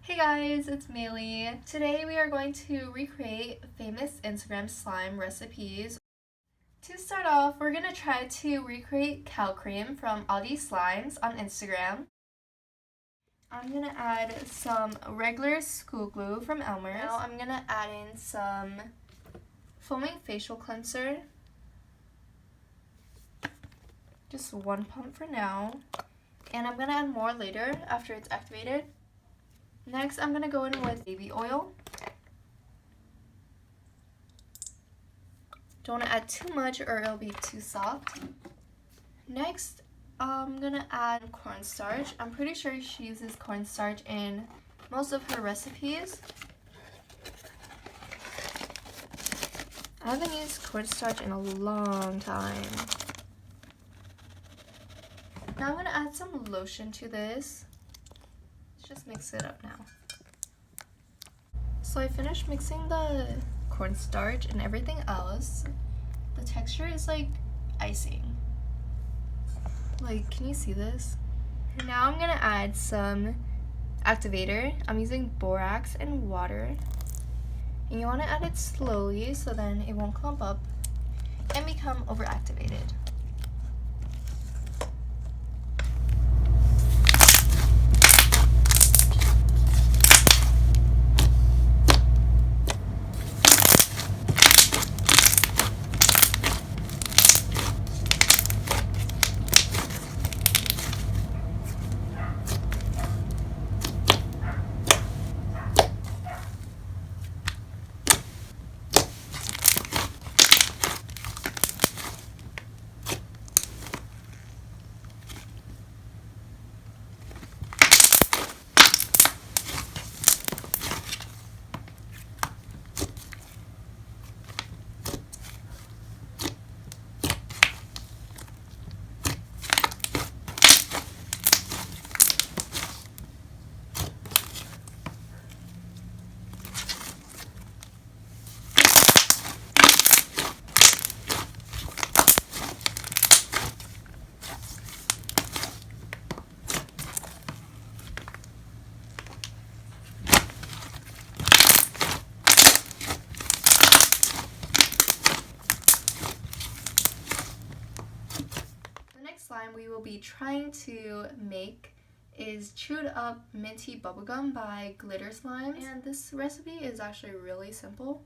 Hey guys, it's Maylee. Today we are going to recreate famous Instagram slime recipes. To start off, we're going to try to recreate cow cream from Aldi Slimes on Instagram. I'm going to add some regular school glue from Elmer's. Now I'm going to add in some foaming facial cleanser. Just 1 pump for now. And I'm going to add more later after it's activated. Next, I'm going to go in with baby oil. Don't want to add too much or it'll be too soft. Next, I'm going to add cornstarch. I'm pretty sure she uses cornstarch in most of her recipes. I haven't used cornstarch in a long time. Now I'm going to add some lotion to this. Just mix it up now. So I finished mixing the cornstarch and everything else. The texture is like icing. Like, can you see this? Now I'm gonna add some activator. I'm using borax and water. And you want to add it slowly so then it won't clump up and become overactivated. Slime we will be trying to make is chewed up minty bubblegum by Fairyslimesss, and this recipe is actually really simple.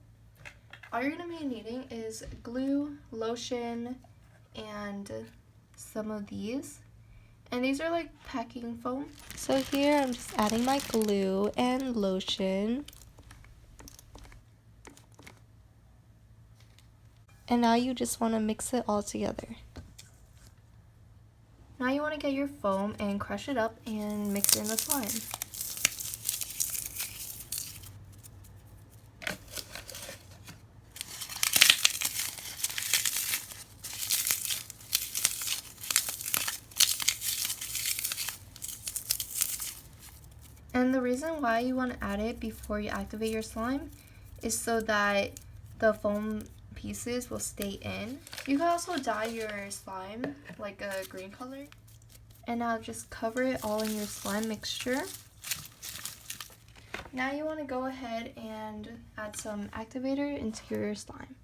All you're going to be needing is glue, lotion, and some of these, and these are like packing foam. So here I'm just adding my glue and lotion, and now you just want to mix it all together. Now you want to get your foam and crush it up and mix it in the slime. And the reason why you want to add it before you activate your slime is so that the foam pieces will stay in. You can also dye your slime like a green color. And now just cover it all in your slime mixture. Now you want to go ahead and add some activator into your slime.